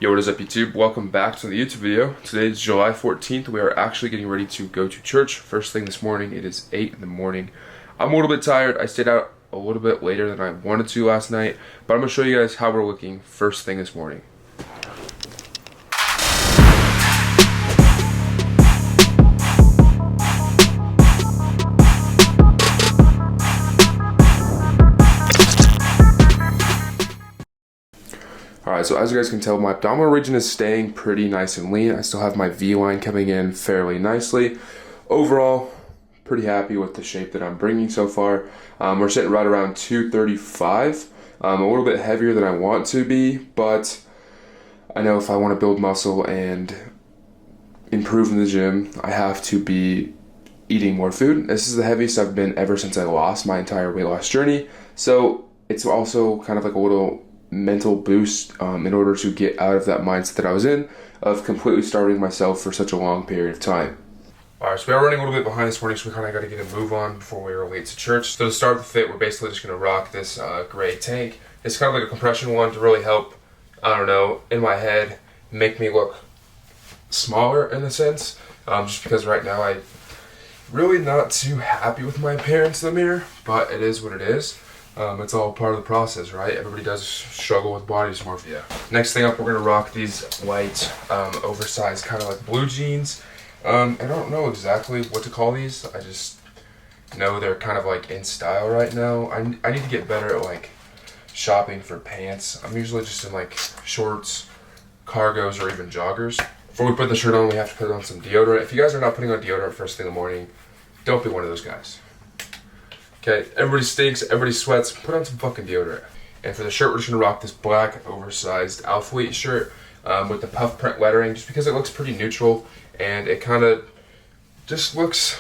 Yo, what is up YouTube? Welcome back to the YouTube video. Today is July 14th. We are actually getting ready to go to church. First thing this morning, it is 8 in the morning. I'm a little bit tired. I stayed out a little bit later than I wanted to last night, but I'm going to show you guys how we're looking first thing this morning. Alright, so as you guys can tell, my abdominal region is staying pretty nice and lean. I still have my V-line coming in fairly nicely. Overall, pretty happy with the shape that I'm bringing so far. We're sitting right around 235. A little bit heavier than I want to be, but I know if I want to build muscle and improve in the gym, I have to be eating more food. This is the heaviest I've been ever since I lost my entire weight loss journey. So it's also kind of like a little mental boost in order to get out of that mindset that I was in of completely starving myself for such a long period of time. Alright, so we are running a little bit behind this morning, so we kind of got to get a move on before we are late to church. So to start the fit, we're basically just going to rock this gray tank. It's kind of like a compression one to really help, I don't know, in my head, make me look smaller in a sense. Just because right now I'm really not too happy with my appearance in the mirror, but it is what it is. It's all part of the process, right? Everybody does struggle with body dysmorphia. Next thing up, we're gonna rock these white, oversized, kind of like blue jeans. I don't know exactly what to call these. I just know they're kind of like in style right now. I need to get better at like shopping for pants. I'm usually just in like shorts, cargos, or even joggers. Before we put the shirt on, we have to put on some deodorant. If you guys are not putting on deodorant first thing in the morning, don't be one of those guys. Okay, everybody stinks, everybody sweats, put on some fucking deodorant. And for the shirt, we're just gonna rock this black, oversized Alphalete shirt with the puff print lettering, just because it looks pretty neutral, and it kind of just looks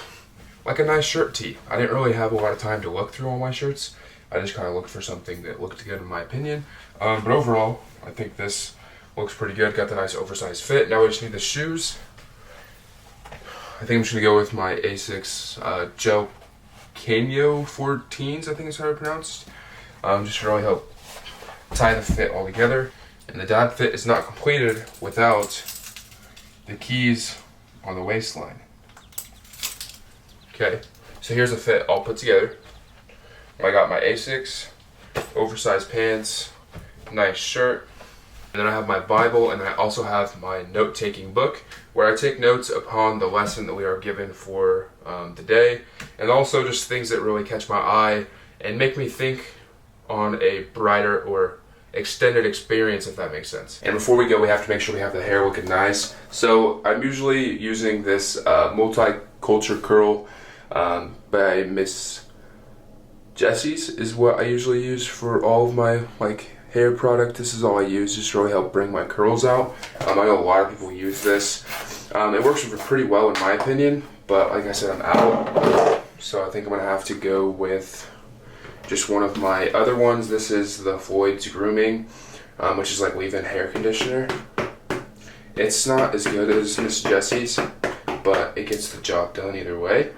like a nice shirt tee. I didn't really have a lot of time to look through all my shirts. I just kind of looked for something that looked good in my opinion. But overall, I think this looks pretty good. Got the nice oversized fit. Now we just need the shoes. I think I'm just gonna go with my Asics gel Canyo 14s, I think is how they're pronounced. Just to really help tie the fit all together. And the dad fit is not completed without the keys on the waistline. Okay, so here's the fit all put together. I got my Asics, oversized pants, nice shirt, and then I have my Bible, and then I also have my note-taking book where I take notes upon the lesson that we are given for the day, and also just things that really catch my eye and make me think on a brighter or extended experience, if that makes sense. And before we go, we have to make sure we have the hair looking nice. So I'm usually using this multicultural curl by Miss Jessie's is what I usually use for all of my hair product. This is all I use just to really help bring my curls out. I know a lot of people use this. It works pretty well in my opinion, but like I said, I'm out. So I think I'm gonna have to go with just one of my other ones. This is the Floyd's Grooming, which is like leave-in hair conditioner. It's not as good as Miss Jessie's, but it gets the job done either way.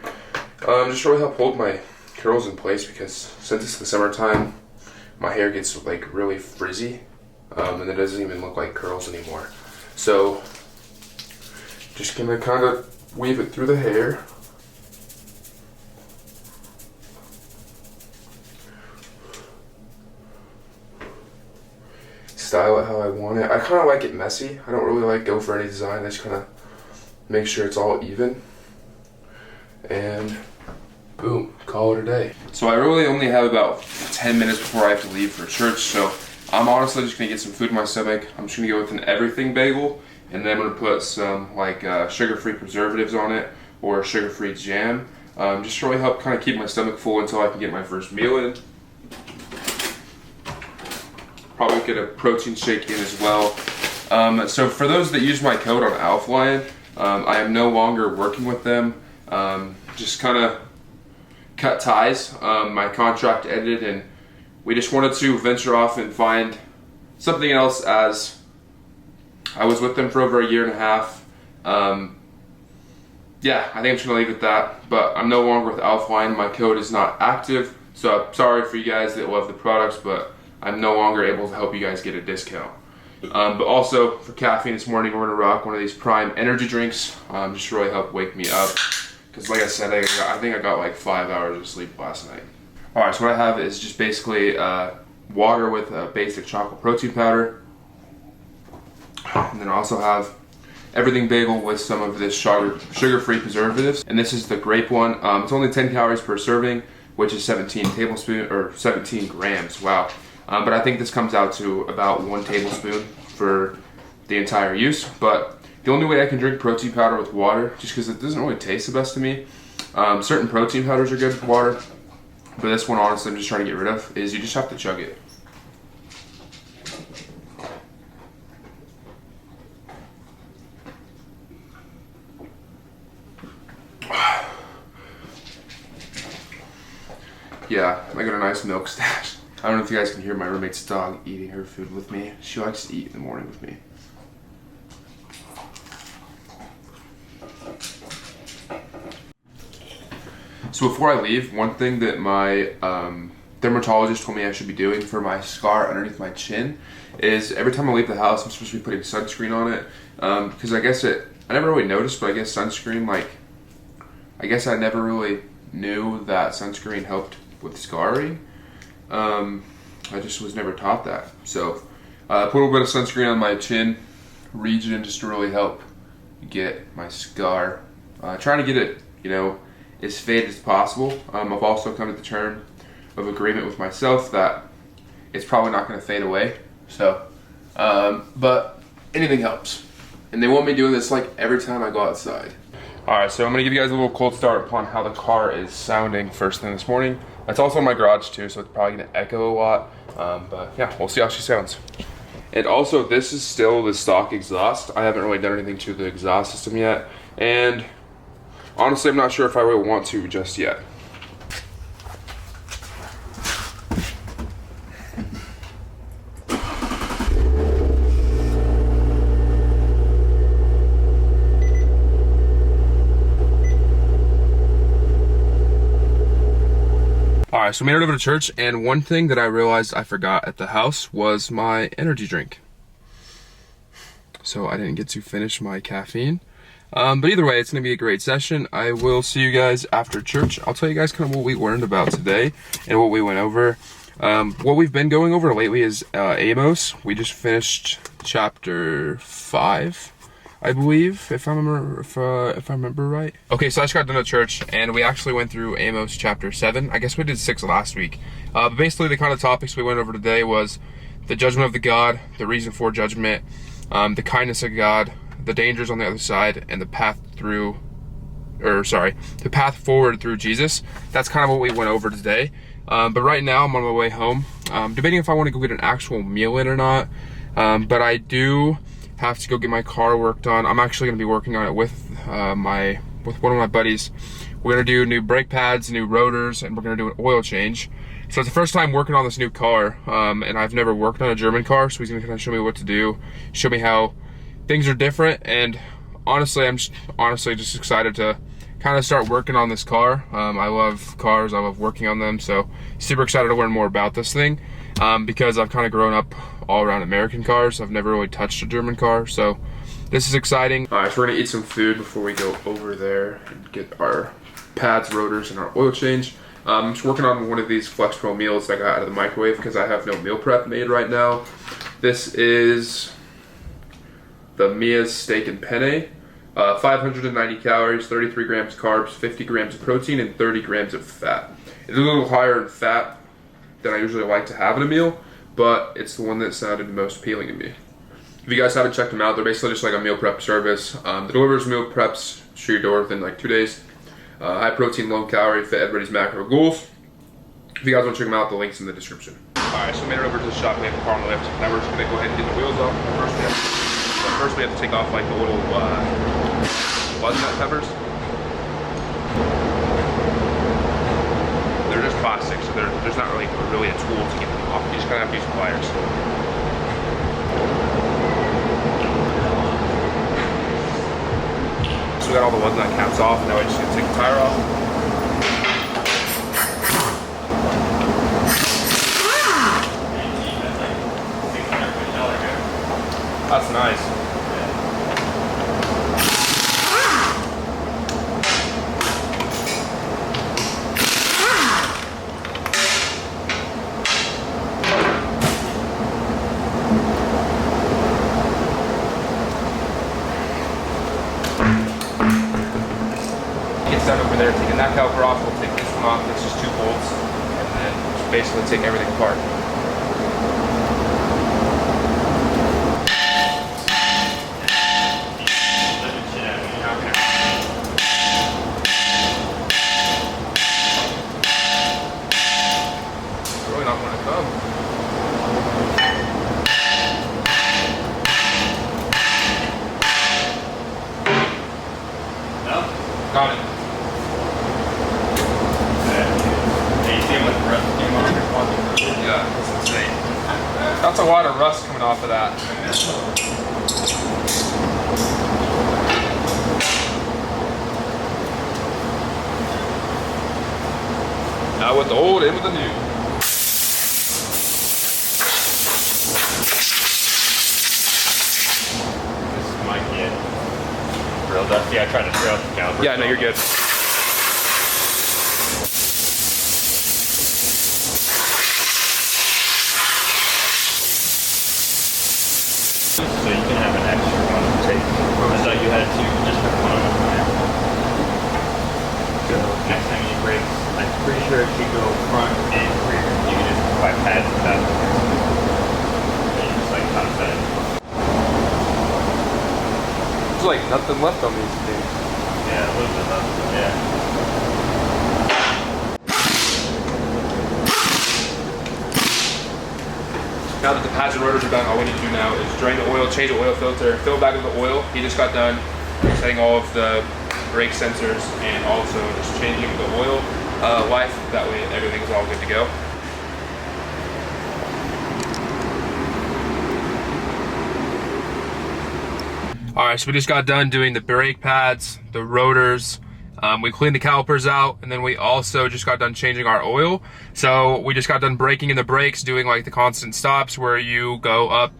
Just really help hold my curls in place because since it's the summertime, my hair gets like really frizzy, and it doesn't even look like curls anymore. So just gonna kind of weave it through the hair. Style it how I want it. I kind of like it messy. I don't really like go for any design. I just kind of make sure it's all even. And boom, call it a day. So I really only have about 10 minutes before I have to leave for church, so I'm honestly just gonna get some food in my stomach. I'm just gonna go with an everything bagel, and then I'm gonna put some sugar-free preservatives on it or sugar-free jam, just to really help kind of keep my stomach full until I can get my first meal in. Probably get a protein shake in as well. So for those that use my code on Alphaline, I am no longer working with them. Just kind of cut ties. My contract ended, and we just wanted to venture off and find something else, as I was with them for over a year and a half. Yeah, I think I'm just gonna leave it at that, but I'm no longer with Alphaline. My code is not active, so I'm sorry for you guys that love the products, but I'm no longer able to help you guys get a discount. But also for caffeine this morning, we're gonna rock one of these Prime energy drinks, just to really help wake me up. Because like I said, I think I got like 5 hours of sleep last night. All right, so what I have is just basically water with a basic chocolate protein powder. And then I also have everything bagel with some of this sugar-free preservatives. And this is the grape one. It's only 10 calories per serving, which is 17 grams, wow. But I think this comes out to about 1 tablespoon for the entire use. But the only way I can drink protein powder with water, just because it doesn't really taste the best to me. Certain protein powders are good with water, but this one, honestly, I'm just trying to get rid of, is you just have to chug it. Yeah, I got a nice milk stash. I don't know if you guys can hear my roommate's dog eating her food with me. She likes to eat in the morning with me. So before I leave, one thing that my dermatologist told me I should be doing for my scar underneath my chin is every time I leave the house, I'm supposed to be putting sunscreen on it. Because I never really noticed, but I guess sunscreen, I never really knew that sunscreen helped with scarring. I just was never taught that. So I put a little bit of sunscreen on my chin region just to really help get my scar. Trying to get it, as faded as possible. I've also come to the term of agreement with myself that it's probably not going to fade away. So, but anything helps. And they want me doing this like every time I go outside. All right, so I'm gonna give you guys a little cold start upon how the car is sounding first thing this morning. It's also in my garage too, so it's probably gonna echo a lot. But yeah, we'll see how she sounds. And also, this is still the stock exhaust. I haven't really done anything to the exhaust system yet. And honestly, I'm not sure if I really want to just yet. Alright, so we made it over to church, and one thing that I realized I forgot at the house was my energy drink. So I didn't get to finish my caffeine. But either way, it's going to be a great session. I will see you guys after church. I'll tell you guys kind of what we learned about today and what we went over. What we've been going over lately is Amos. We just finished chapter 5, I believe, if I remember right. Okay, so I just got done at church, and we actually went through Amos chapter 7. I guess we did 6 last week. But basically, the kind of topics we went over today was the judgment of the God, the reason for judgment, the kindness of God, the dangers on the other side, and the path forward through Jesus. That's kind of what we went over today. But right now, I'm on my way home. Debating if I want to go get an actual meal in or not. But I do have to go get my car worked on. I'm actually going to be working on it with one of my buddies. We're going to do new brake pads, new rotors, and we're going to do an oil change. So it's the first time working on this new car, and I've never worked on a German car, so he's going to kind of show me what to do, show me how things are different, and honestly, I'm just excited to kind of start working on this car. I love cars, I love working on them, so super excited to learn more about this thing, because I've kind of grown up all around American cars. I've never really touched a German car, so this is exciting. All right, so we're gonna eat some food before we go over there and get our pads, rotors, and our oil change. I'm just working on one of these Flex Pro meals that I got out of the microwave because I have no meal prep made right now. This is the Mia's steak and penne. 590 calories, 33 grams carbs, 50 grams of protein, and 30 grams of fat. It's a little higher in fat than I usually like to have in a meal, but it's the one that sounded the most appealing to me. If you guys haven't checked them out, they're basically just like a meal prep service. That delivers meal preps to your door within like 2 days. High protein, low calorie, fit everybody's macro goals. If you guys want to check them out, the link's in the description. Alright, so we made it over to the shop. We have the car on the lift. Now we're just going to go ahead and get the wheels off. First we have to take off like the little butternut peppers. They're just plastic, so there's not really a tool to get them off. You just kind of have to use pliers. So we got all the butternut caps off. Now we're just going to take the tire off. That's nice. Get set over there, taking that caliper off, we'll take this one off, it's just 2 bolts, and then just basically take everything apart. Really not want to come. No? Got it. Yeah, that's insane. That's a lot of rust coming off of that. Out with the old, in with the new. This might get real dusty. I tried to trail the caliper. Yeah, no, you're good. So you can have an extra one to take. I thought you had 2, just have one on there. So next time you break, I'm pretty sure it should go front and rear. You can just buy pads without the and you just like toss that. There's like nothing left on these things. Yeah, a little bit left, yeah. Now that the pads and rotors are done, all we need to do now is drain the oil, change the oil filter, fill it back with the oil. He just got done setting all of the brake sensors and also just changing the oil life. That way everything's all good to go. All right, so we just got done doing the brake pads, the rotors. We cleaned the calipers out, and then we also just got done changing our oil. So we just got done braking in the brakes, doing like the constant stops where you go up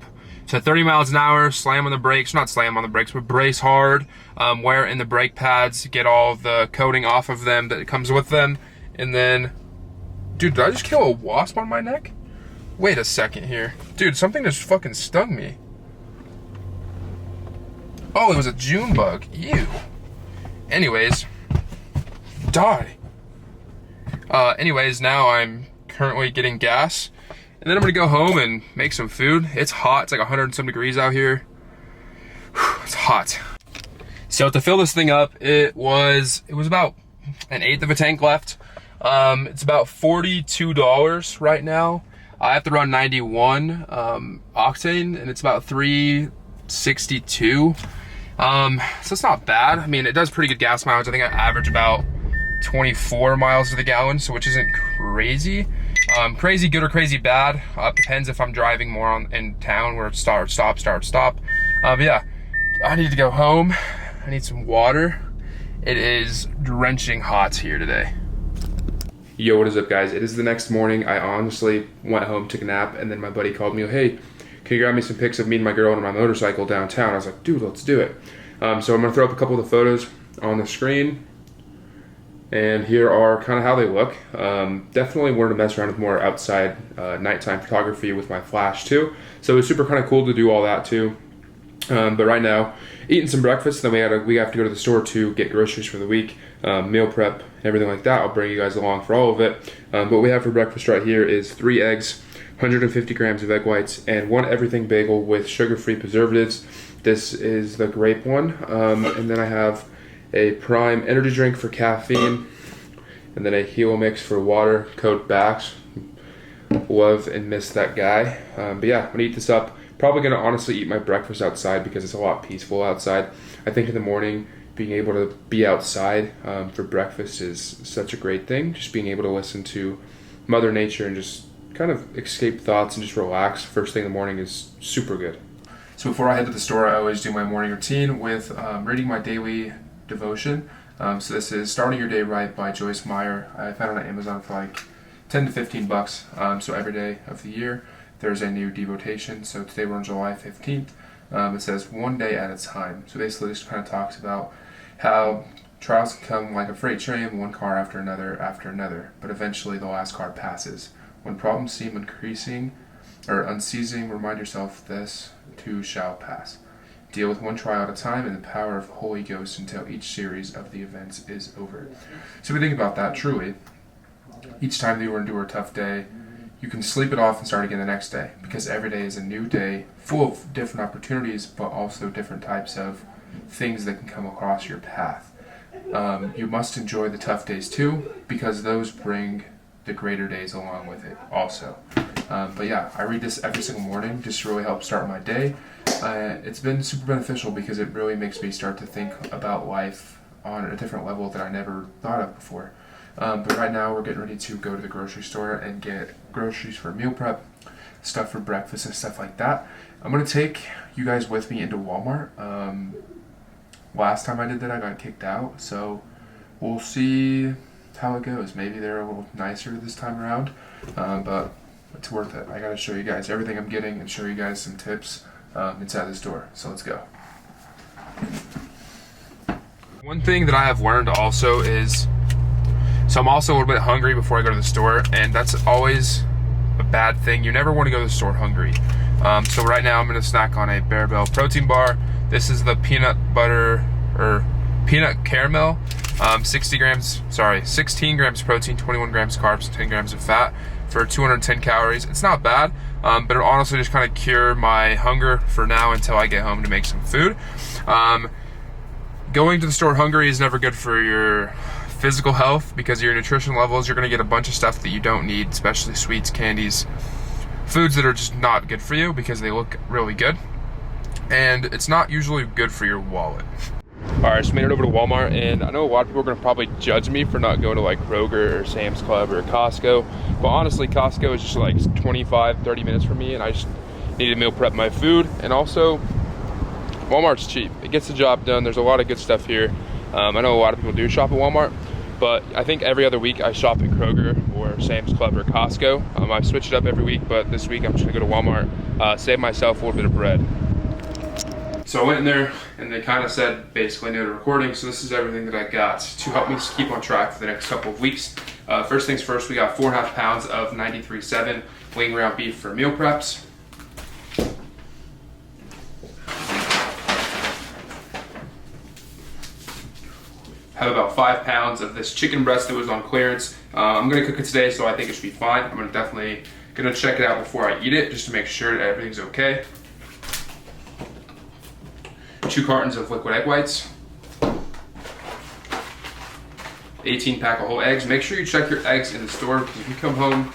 to 30 miles an hour, slam on the brakes, not slam on the brakes, but brace hard, wear in the brake pads, get all the coating off of them that comes with them. And then, dude, did I just kill a wasp on my neck? Wait a second here. Dude, something just fucking stung me. Oh, it was a June bug, ew. Anyways. Die. Anyways, now I'm currently getting gas, and then I'm gonna go home and make some food. It's hot, it's like 100 and some degrees out here. It's hot. So to fill this thing up, it was about an 1/8 of a tank left. It's about $42 right now. I have to run 91 octane, and it's about 362. So it's not bad. I mean, it does pretty good gas mileage. I think I average about 24 miles to the gallon, so which isn't crazy. Crazy good or crazy bad. Depends if I'm driving more in town where it's start, stop. But yeah, I need to go home. I need some water. It is drenching hot here today. Yo, what is up, guys? It is the next morning. I honestly went home, took a nap, and then my buddy called me, hey, can you grab me some pics of me and my girl on my motorcycle downtown? I was like, dude, let's do it. So I'm gonna throw up a couple of the photos on the screen. And here are kind of how they look. Definitely wanted to mess around with more outside nighttime photography with my flash too. So it was super kind of cool to do all that too. But right now, eating some breakfast, then we have to go to the store to get groceries for the week, meal prep, everything like that. I'll bring you guys along for all of it. What we have for breakfast right here is 3 eggs, 150 grams of egg whites, and 1 everything bagel with sugar-free preservatives. This is the grape one. And then I have a Prime energy drink for caffeine, and then a Helimix for water, code BACKS. Love and miss that guy. But yeah, I'm gonna eat this up. Probably gonna honestly eat my breakfast outside because it's a lot peaceful outside. I think in the morning, being able to be outside for breakfast is such a great thing. Just being able to listen to Mother Nature and just kind of escape thoughts and just relax first thing in the morning is super good. So before I head to the store, I always do my morning routine with reading my daily devotion. So this is Starting Your Day Right by Joyce Meyer. I found it on Amazon for like 10 to 15 bucks. So every day of the year, there's a new devotion. So today we're on July 15th. It says 1 day at a time. So basically this kind of talks about how trials can come like a freight train, one car after another, but eventually the last car passes. When problems seem increasing or unceasing, remind yourself this too shall pass. Deal with one trial at a time in the power of Holy Ghost until each series of the events is over. So we think about that truly. Each time that you endure a tough day, you can sleep it off and start again the next day, because every day is a new day full of different opportunities, but also different types of things that can come across your path. You must enjoy the tough days too, because those bring the greater days along with it also. But yeah, I read this every single morning just to really help start my day. It's been super beneficial because it really makes me start to think about life on a different level that I never thought of before. But right now we're getting ready to go to the grocery store and get groceries for meal prep, stuff for breakfast and stuff like that. I'm going to take you guys with me into Walmart. Last time I did that I got kicked out, so we'll see how it goes. Maybe they're a little nicer this time around, but it's worth it. I got to show you guys everything I'm getting and show you guys some tips inside the store. So let's go. One thing that I have learned also is, so I'm also a little bit hungry before I go to the store, and that's always a bad thing. You never want to go to the store hungry. So right now I'm going to snack on a Barbell protein bar. This is the peanut butter or peanut caramel. 16 grams protein, 21 grams carbs, 10 grams of fat for 210 calories. It's not bad, but it'll honestly just kind of cure my hunger for now until I get home to make some food. Going to the store hungry is never good for your physical health, because of your nutrition levels. You're going to get a bunch of stuff that you don't need, especially sweets, candies, foods that are just not good for you because they look really good, and it's not usually good for your wallet. Alright, so made it over to Walmart, and I know a lot of people are going to probably judge me for not going to like Kroger or Sam's Club or Costco, but honestly Costco is just like 25-30 minutes from me, and I just need to meal prep my food. And also Walmart's cheap, it gets the job done. There's a lot of good stuff here. I know a lot of people do shop at Walmart, but I think every other week I shop at Kroger or Sam's Club or Costco. I switch it up every week, but this week I'm just gonna go to Walmart, save myself a little bit of bread. So I went in there and they kind of said basically no to recording, so this is everything that I got to help me keep on track for the next couple of weeks. First things first, we got 4.5 pounds of 93.7 lean ground beef for meal preps. Have about 5 pounds of this chicken breast that was on clearance. I'm gonna cook it today, so I think it should be fine. I'm definitely gonna check it out before I eat it, just to make sure that everything's okay. 2 cartons of liquid egg whites. 18 pack of whole eggs. Make sure you check your eggs in the store, because if you come home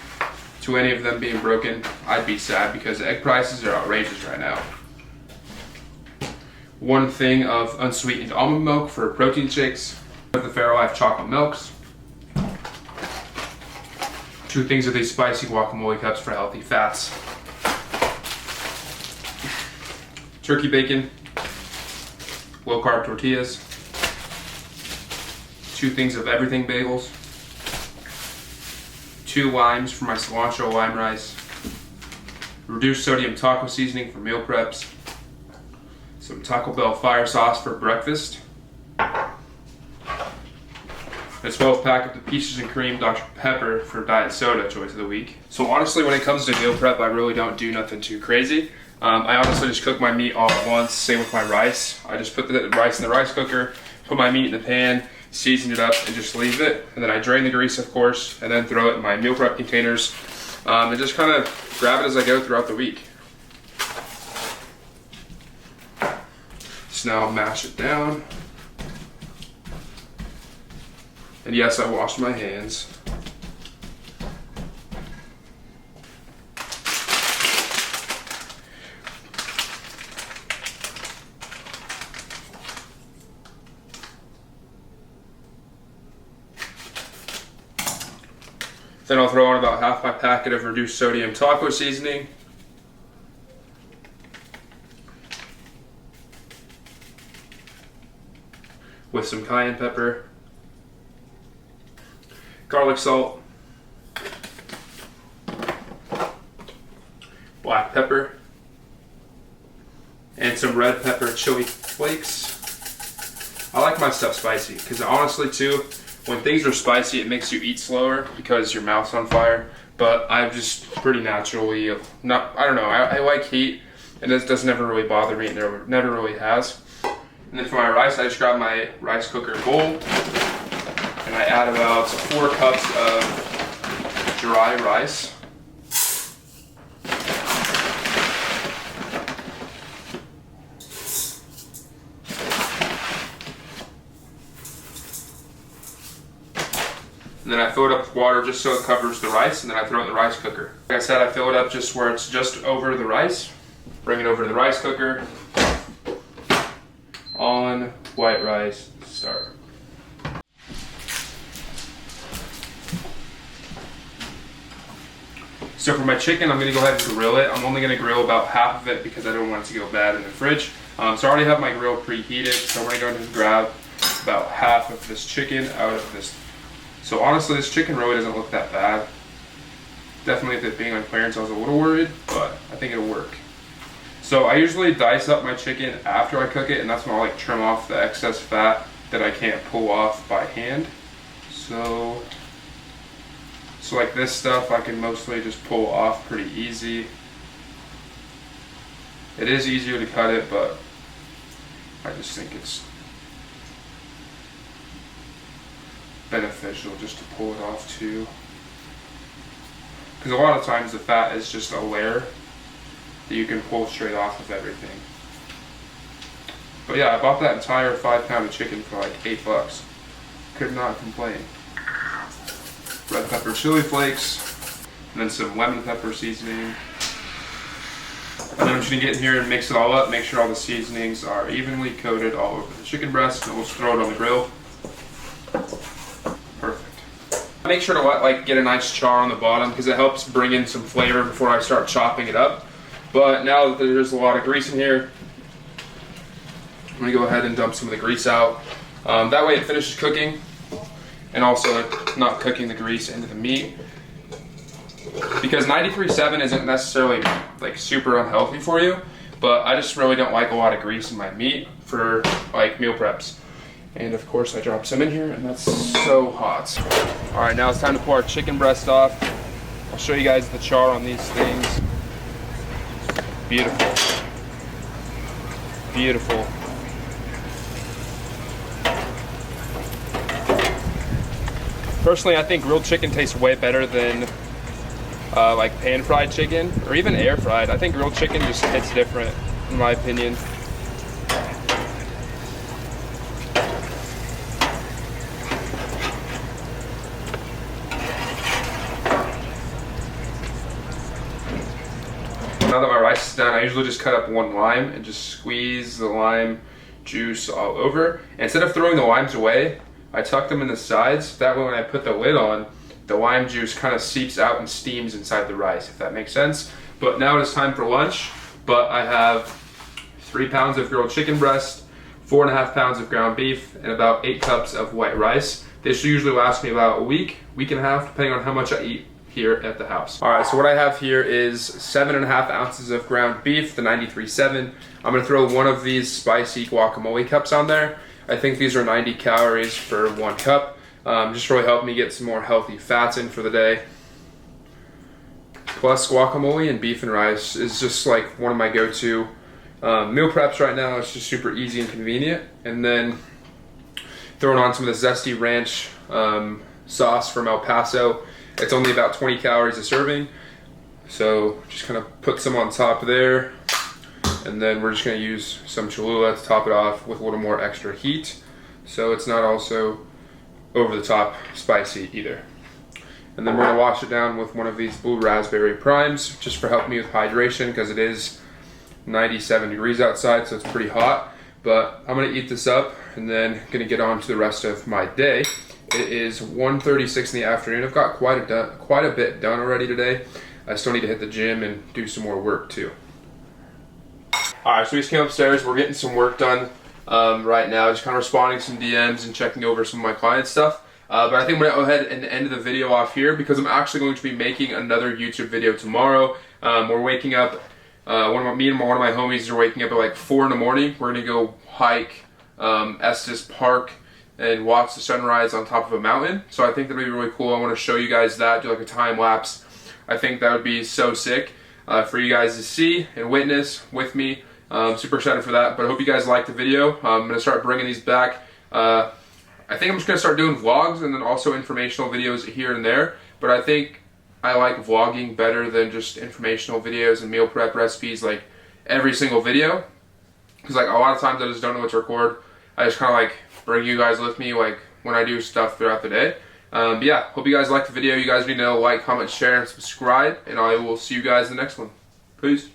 to any of them being broken, I'd be sad, because egg prices are outrageous right now. 1 thing of unsweetened almond milk for protein shakes. With the Fairlife chocolate milks. 2 things of these spicy guacamole cups for healthy fats. Turkey bacon. Low carb tortillas. 2 things of everything bagels. 2 limes for my cilantro lime rice. Reduced sodium taco seasoning for meal preps. Some Taco Bell fire sauce for breakfast. A 12 pack of the Peaches and Cream Dr. Pepper for diet soda choice of the week. So honestly, when it comes to meal prep, I really don't do nothing too crazy. I honestly just cook my meat all at once. Same with my rice. I just put the rice in the rice cooker, put my meat in the pan, season it up, and just leave it. And then I drain the grease, of course, and then throw it in my meal prep containers, and just kind of grab it as I go throughout the week. So now I'll mash it down. And yes, I washed my hands. Then I'll throw on about half my packet of reduced sodium taco seasoning. With some cayenne pepper, garlic salt, black pepper, and and some red pepper chili flakes. I like my stuff spicy because honestly too, when things are spicy, it makes you eat slower because your mouth's on fire. But I'm just pretty naturally I don't know, I like heat, and this does never really bother me, and never really has. And then for my rice, I just grab my rice cooker bowl, and I add about 4 cups of dry rice. And then I fill it up with water just so it covers the rice, and then I throw it in the rice cooker. Like I said, I fill it up just where it's just over the rice. Bring it over to the rice cooker. On white rice, start. So for my chicken, I'm gonna go ahead and grill it. I'm only gonna grill about half of it because I don't want it to go bad in the fridge. So I already have my grill preheated, so we're gonna go and grab about half of this chicken out of this. So honestly, this chicken really doesn't look that bad. Definitely with it being on clearance, I was a little worried, but I think it'll work. So I usually dice up my chicken after I cook it, and that's when I'll like trim off the excess fat that I can't pull off by hand. So like this stuff I can mostly just pull off pretty easy. It is easier to cut it, but I just think it's beneficial just to pull it off too. Because a lot of times the fat is just a layer that you can pull straight off of everything. But yeah, I bought that entire 5-pound of chicken for like $8. Could not complain. Red pepper chili flakes, and then some lemon pepper seasoning. And then I'm just gonna get in here and mix it all up, make sure all the seasonings are evenly coated all over the chicken breast, and we'll just throw it on the grill. Perfect. Make sure to get a nice char on the bottom because it helps bring in some flavor before I start chopping it up. But now that there's a lot of grease in here, I'm gonna go ahead and dump some of the grease out. That way it finishes cooking, and also not cooking the grease into the meat. Because 93.7 isn't necessarily like super unhealthy for you, but I just really don't like a lot of grease in my meat for like meal preps. And of course I dropped some in here, and that's so hot. All right, now it's time to pull our chicken breast off. I'll show you guys the char on these things. Beautiful. Beautiful. Personally, I think grilled chicken tastes way better than like pan fried chicken or even air fried. I think grilled chicken just hits different in my opinion. Now that my rice is done, I usually just cut up 1 lime and just squeeze the lime juice all over. And instead of throwing the limes away, I tuck them in the sides. That way when I put the lid on, the lime juice kind of seeps out and steams inside the rice, if that makes sense. But now it is time for lunch. But I have 3 pounds of grilled chicken breast, 4.5 pounds of ground beef, and about 8 cups of white rice. This usually lasts me about a week and a half, depending on how much I eat here at the house. All right, so what I have here is 7.5 ounces of ground beef, the 93.7. I'm gonna throw one of these spicy guacamole cups on there. I think these are 90 calories for 1 cup. Just really help me get some more healthy fats in for the day. Plus guacamole and beef and rice is just like one of my go-to meal preps right now. It's just super easy and convenient. And then throwing on some of the zesty ranch sauce from El Paso. It's only about 20 calories a serving. So just kind of put some on top there. And then we're just gonna use some Cholula to top it off with a little more extra heat, so it's not also over the top spicy either. And then we're gonna wash it down with one of these blue raspberry primes, just for helping me with hydration, because it is 97 degrees outside, so it's pretty hot. But I'm gonna eat this up, and then gonna get on to the rest of my day. It is 1:36 in the afternoon. I've got quite a bit done already today. I still need to hit the gym and do some more work too. Alright, so we just came upstairs. We're getting some work done right now, just kind of responding to some DMs and checking over some of my client stuff. But I think I'm going to go ahead and end the video off here because I'm actually going to be making another YouTube video tomorrow. We're waking up Me and one of my homies are waking up at like 4 in the morning. We're gonna go hike Estes Park and watch the sunrise on top of a mountain. So I think that'll be really cool. I want to show you guys that, do like a time lapse. I think that would be so sick for you guys to see and witness with me. Super excited for that, but I hope you guys liked the video. I'm going to start bringing these back. I think I'm just going to start doing vlogs and then also informational videos here and there, but I think I like vlogging better than just informational videos and meal prep recipes like every single video, because like a lot of times I just don't know what to record. I just kind of like bring you guys with me like when I do stuff throughout the day. But yeah, hope you guys liked the video. You guys need to like, comment, share, and subscribe, and I will see you guys in the next one. Peace.